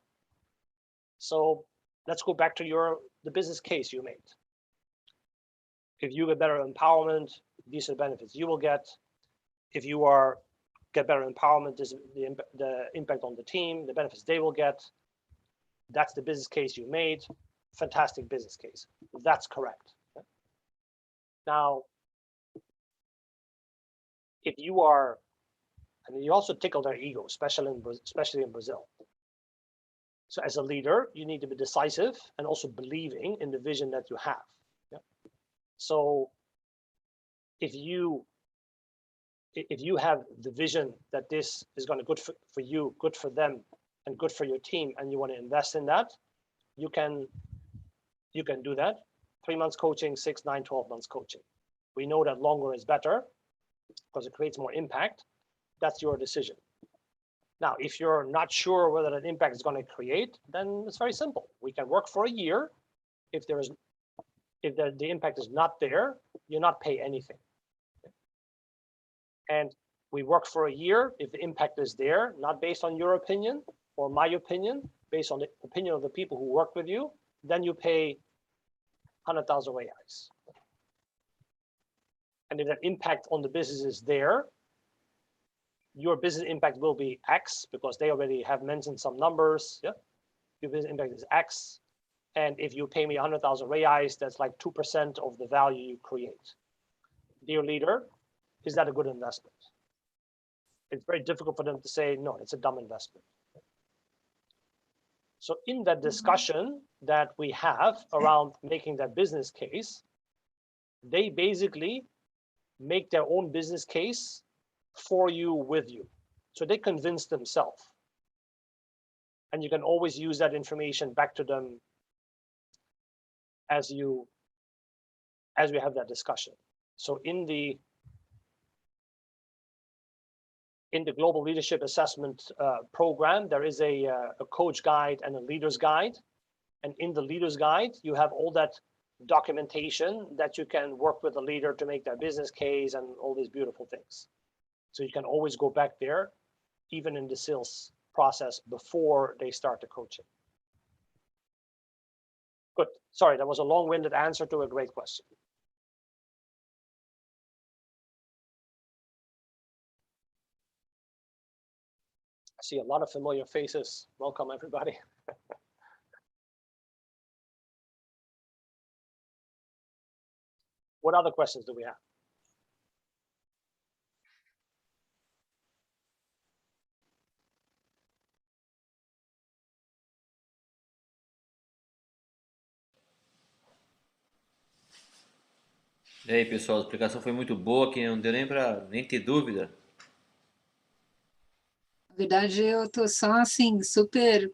So let's go back to the business case you made. If you get better empowerment, these are the benefits you will get. If you get better empowerment, this is the impact on the team, the benefits they will get. That's the business case you made. Fantastic business case. That's correct. Now, if you are, and you also tickle their ego, especially in Brazil. So as a leader, you need to be decisive and also believing in the vision that you have. Yeah? So if you have the vision that this is going to good for you, good for them, and good for your team, and you want to invest in that, you can do that. 3 months coaching, 6, 9, 12 months coaching. We know that longer is better because it creates more impact. That's your decision. Now, if you're not sure whether that impact is going to create, then it's very simple. We can work for a year. If the impact is not there, you not pay anything. And we work for a year. If the impact is there, not based on your opinion or my opinion, based on the opinion of the people who work with you, then you pay 100,000 reais. And if that impact on the business is there, your business impact will be X, because they already have mentioned some numbers. Yeah, your business impact is X. And if you pay me 100,000 reais, that's like 2% of the value you create. Dear leader, is that a good investment? It's very difficult for them to say, no, it's a dumb investment. So in that discussion that we have around making that business case, they basically make their own business case for you, with you. So they convince themselves. And you can always use that information back to them as we have that discussion. So in the Global Leadership Assessment program, there is a coach guide and a leader's guide. And in the leader's guide, you have all that documentation that you can work with the leader to make their business case and all these beautiful things. So you can always go back there, even in the sales process before they start the coaching. Good. Sorry, that was a long-winded answer to a great question. I see a lot of familiar faces. Welcome, everybody. What other questions do we have? E aí, pessoal, a explicação foi muito boa, que não deu nem ter dúvida. Na verdade, eu tô só, assim, super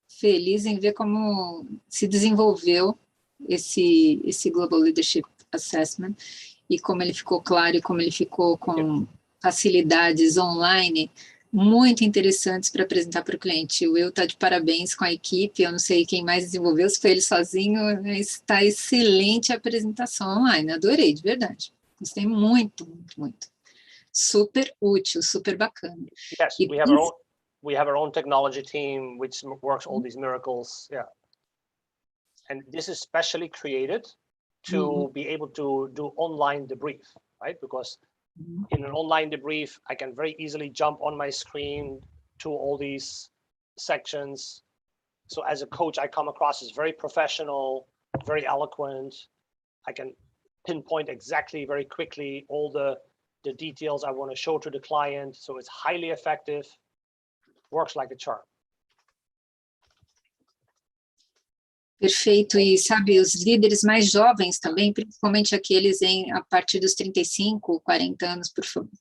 feliz em ver como se desenvolveu esse Global Leadership Assessment e como ele ficou claro e como ele ficou com facilidades online muito interessantes para apresentar para o cliente. O Will está de parabéns com a equipe, eu não sei quem mais desenvolveu, se foi ele sozinho, mas está excelente a apresentação online, adorei, de verdade. Gostei muito, muito, muito. Super útil, super bacana. Yes, we have our own technology team which works all these miracles. Yeah. And this is specially created to be able to do online debrief, right? Because in an online debrief, I can very easily jump on my screen to all these sections. So as a coach, I come across as very professional, very eloquent. I can pinpoint exactly very quickly all the details I want to show to the client. So it's highly effective, works like a charm. Perfeito, e sabe, os líderes mais jovens também, principalmente aqueles a partir dos 35, 40 anos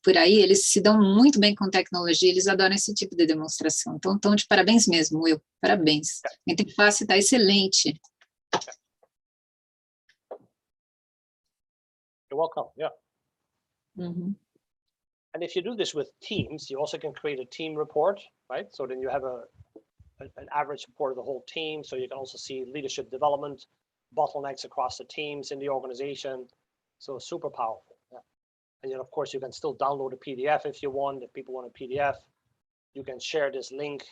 por aí, eles se dão muito bem com tecnologia, eles adoram esse tipo de demonstração. Então, estão de parabéns mesmo, Will, parabéns. A interface está excelente. You're welcome, yeah. And if you do this with teams, you also can create a team report, right? So then you have an average report of the whole team. So you can also see leadership development, bottlenecks across the teams in the organization. So super powerful. Yeah. And then of course you can still download a PDF if you want. If people want a PDF, you can share this link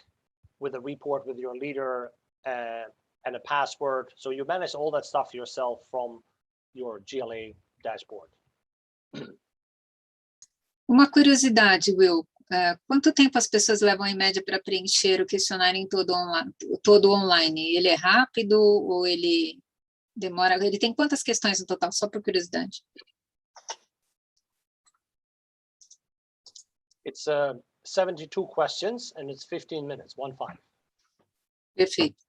with a report with your leader and a password. So you manage all that stuff yourself from your GLA dashboard. Uma curiosidade, Will, quanto tempo as pessoas levam em média para preencher o questionário todo online? Ele é rápido ou ele demora? Ele tem quantas questões no total, só por curiosidade? It's 72 questions and it's 15 minutes, 15. Perfeito.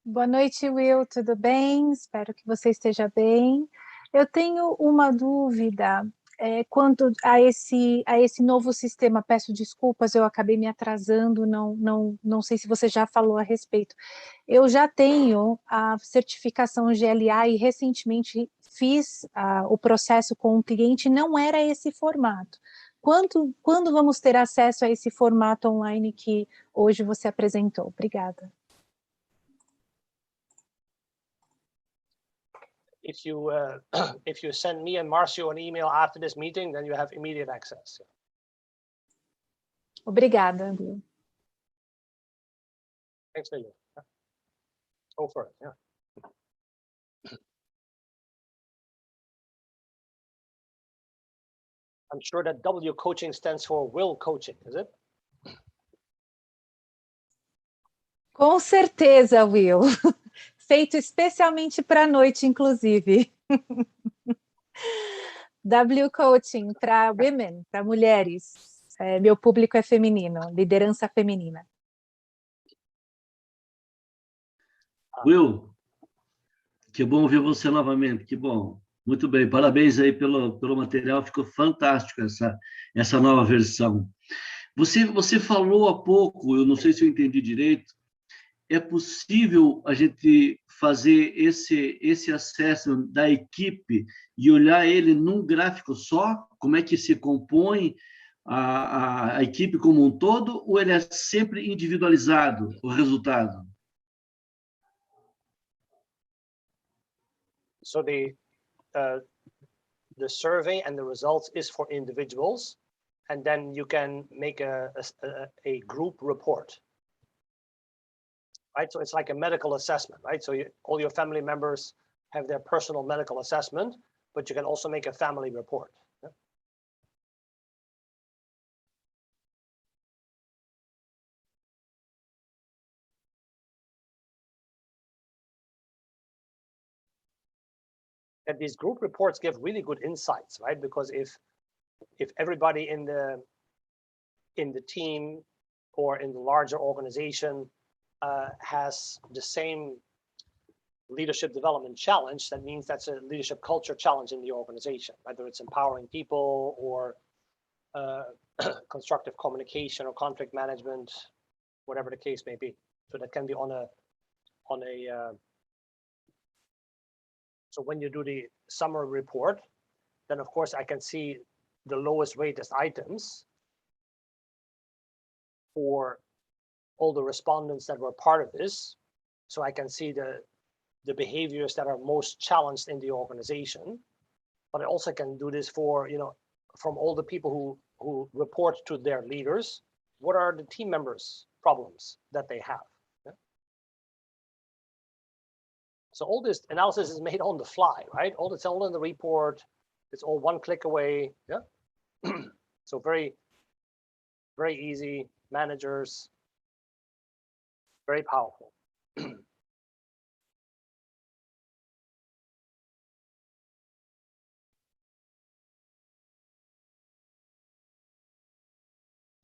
Boa noite, Will, tudo bem? Espero que você esteja bem. Eu tenho uma dúvida quanto a esse novo sistema. Peço desculpas, eu acabei me atrasando, não sei se você já falou a respeito. Eu já tenho a certificação GLA e recentemente fiz o processo com o cliente, não era esse formato. Quando vamos ter acesso a esse formato online que hoje você apresentou? Obrigada. If you send me and Marcio an email after this meeting, then you have immediate access. Obrigada, Bill. Thanks, Lily. Go for it. Yeah. I'm sure that W coaching stands for will coaching, is it? Com certeza, Will. Feito especialmente para a noite, inclusive. W Coaching para women, para mulheres. Meu público é feminino, liderança feminina. Will, que bom ouvir você novamente, que bom. Muito bem, parabéns aí pelo material, ficou fantástico essa nova versão. Você falou há pouco, eu não sei se eu entendi direito, é possível a gente fazer esse assessment da equipe e olhar ele num gráfico só? Como é que se compõe a equipe como um todo, ou ele é sempre individualizado, o resultado? So the survey and the results is for individuals, and then you can make a group report. Right, so it's like a medical assessment, right? So all your family members have their personal medical assessment, but you can also make a family report. Yeah? And these group reports give really good insights, right? Because if everybody in the team or in the larger organization has the same leadership development challenge, that means that's a leadership culture challenge in the organization, whether it's empowering people or constructive communication or conflict management, whatever the case may be. So that can be on a so when you do the summary report, then of course I can see the lowest rated items for all the respondents that were part of this. So I can see the behaviors that are most challenged in the organization. But I also can do this for, from all the people who report to their leaders, what are the team members' problems that they have? Yeah? So all this analysis is made on the fly, right? It's all in the report. It's all one click away. Yeah. So very, very easy. Managers, very powerful.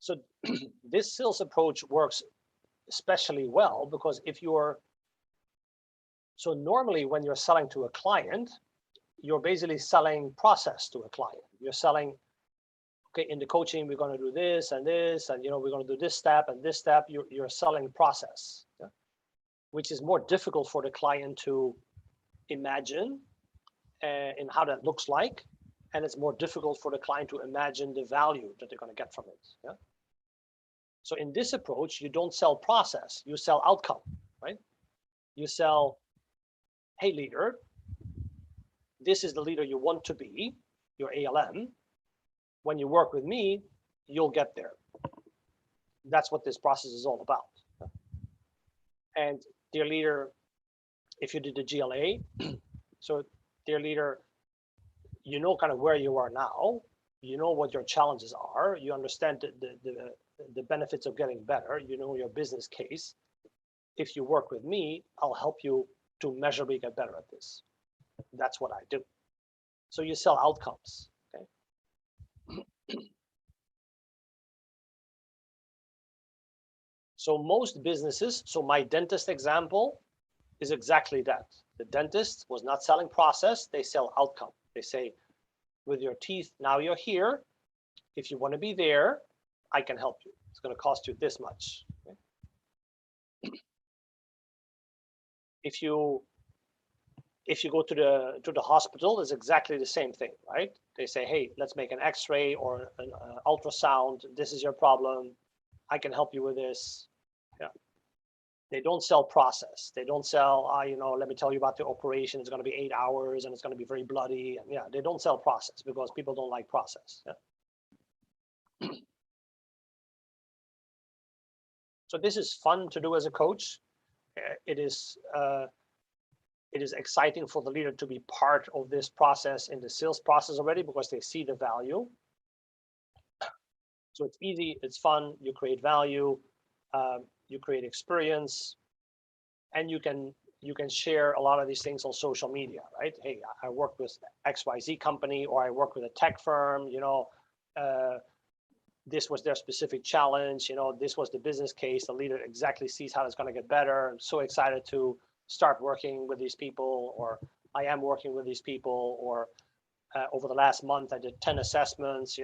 So this sales approach works especially well because so normally when you're selling to a client, you're basically selling process to a client. You're selling, okay, in the coaching, we're going to do this, and we're going to do this step and this step. You're selling process, yeah? Which is more difficult for the client to imagine in how that looks like. And it's more difficult for the client to imagine the value that they're going to get from it. Yeah. So in this approach, you don't sell process, you sell outcome, right? You sell, hey, leader, this is the leader you want to be, your ALM. When you work with me, you'll get there. That's what this process is all about. And dear leader, if you did the GLA, so dear leader, you know kind of where you are now, you know what your challenges are, you understand the benefits of getting better, you know your business case. If you work with me, I'll help you to measurably get better at this. That's what I do. So you sell outcomes. So most businesses, so my dentist example is exactly that. The dentist was not selling process, they sell outcome. They say, with your teeth, now you're here. If you want to be there, I can help you. It's going to cost you this much. Okay? If you if you go to the hospital, it's exactly the same thing, right? They say, hey, let's make an X-ray or an ultrasound. This is your problem. I can help you with this. Yeah. They don't sell process. They don't sell, let me tell you about the operation. It's going to be 8 hours and it's going to be very bloody. And yeah, they don't sell process because people don't like process. Yeah. So this is fun to do as a coach. It is exciting for the leader to be part of this process in the sales process already because they see the value. So it's easy, it's fun, you create value, you create experience, and you can share a lot of these things on social media, right? Hey, I work with XYZ company, or I work with a tech firm, this was their specific challenge, this was the business case. The leader exactly sees how it's going to get better. I'm so excited to start working with these people, or I am working with these people, or over the last month I did 10 assessments,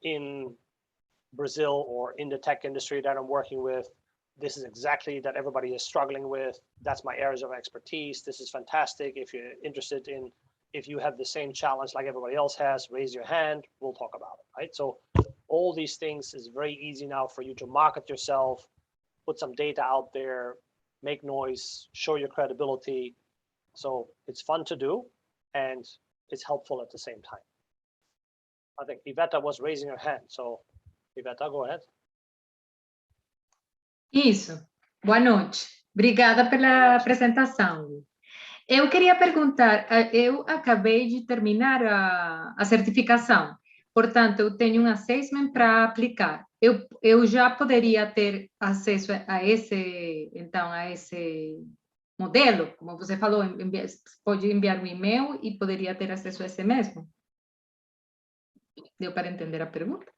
in Brazil or in the tech industry that I'm working with. This is exactly that everybody is struggling with. That's my areas of expertise. This is fantastic. If you're interested in, if you have the same challenge like everybody else has, raise your hand, we'll talk about it, right? So all these things is very easy now for you to market yourself, put some data out there, make noise, show your credibility. So it's fun to do and it's helpful at the same time. I think Iveta was raising her hand. So Iveta, go ahead. Isso. Boa noite. Obrigada pela apresentação. Eu queria perguntar, eu acabei de terminar a certificação, portanto, eu tenho um assessment para aplicar. Eu já poderia ter acesso a esse modelo, como você falou, pode enviar um e-mail e poderia ter acesso a esse mesmo? Deu para entender a pergunta?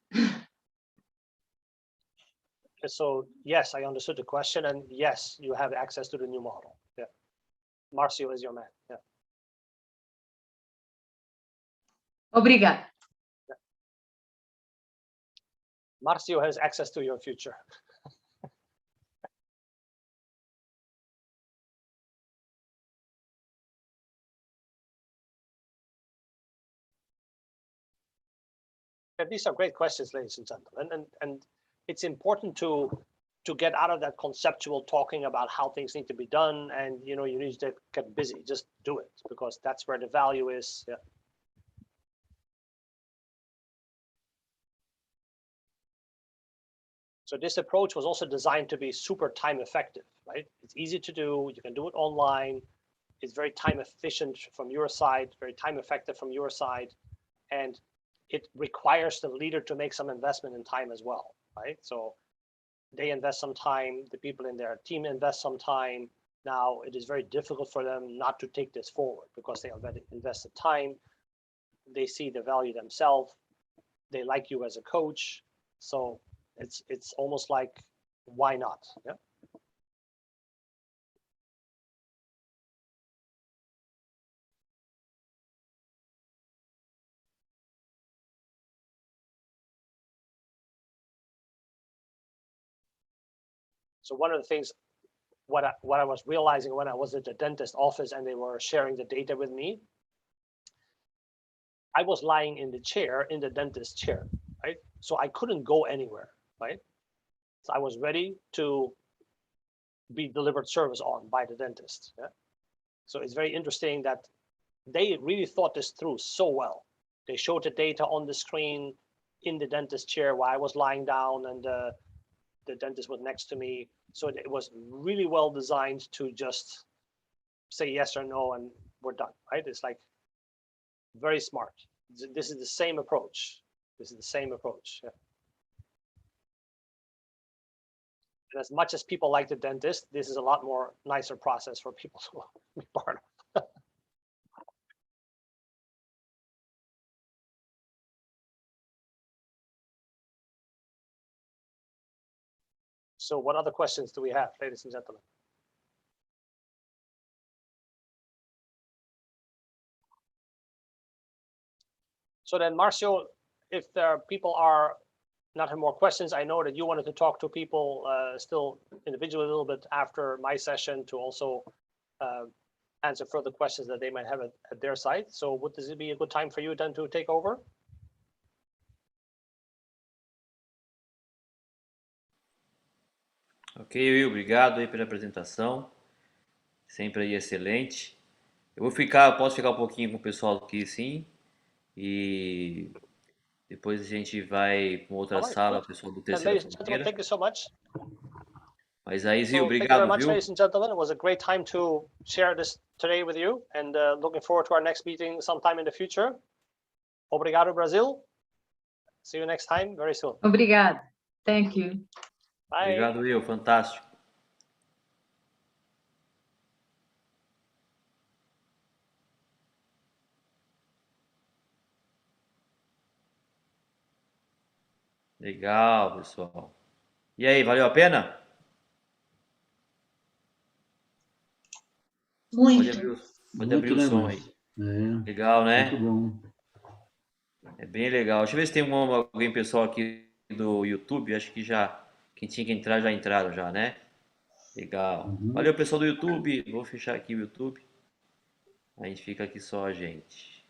So yes, I understood the question, and yes, you have access to the new model. Yeah, Marcio is your man. Yeah. Obrigada. Yeah. Marcio has access to your future. Yeah, these are great questions, ladies and gentlemen, and it's important to get out of that conceptual talking about how things need to be done, and you need to get busy. Just do it, because that's where the value is. Yeah. So this approach was also designed to be super time effective, right? It's easy to do. You can do it online. It's very time efficient from your side, very time effective from your side, and it requires the leader to make some investment in time as well, right? So they invest some time, the people in their team invest some time. Now it is very difficult for them not to take this forward because they already invested time. They see the value themselves. They like you as a coach. So it's almost like, why not? Yeah. So one of the things, what I was realizing when I was at the dentist office and they were sharing the data with me, I was lying in the chair, in the dentist chair, right? So I couldn't go anywhere, right? So I was ready to be delivered service on by the dentist. Yeah? So it's very interesting that they really thought this through so well. They showed the data on the screen in the dentist chair while I was lying down, and the dentist was next to me. So it was really well designed to just say yes or no and we're done, right? It's like very smart. This is the same approach. This is the same approach. Yeah. And as much as people like the dentist, this is a lot more nicer process for people to be part of. So what other questions do we have, ladies and gentlemen? So then, Marcio, if people are not have more questions, I know that you wanted to talk to people still individually a little bit after my session to also answer further questions that they might have at their side. So would this be a good time for you then to take over? Ok, Will, obrigado aí pela apresentação. Sempre aí excelente. Posso ficar um pouquinho com o pessoal aqui, sim. E depois a gente vai para outra sala, o pessoal do Terceira Ladies and gentlemen, Fronteira. thank you so much. Mas aí, Zil, So, thank you very obrigado, much, viu? ladies and gentlemen. It was a great time to share this today with you, and looking forward to our next meeting sometime in the future. Obrigado, Brazil. See you next time very soon. Obrigada. Thank you. Bye. Obrigado, Will. Fantástico. Legal, pessoal. E aí, valeu a pena? Muito. Pode abrir o né, som Márcio? aí. Legal, né? Muito bom. É bem legal. Deixa eu ver se tem alguém pessoal aqui do YouTube. Acho que já. Quem tinha que entrar já entraram já, né? Legal. Valeu, pessoal do YouTube. Vou fechar aqui o YouTube. A gente fica aqui só a gente.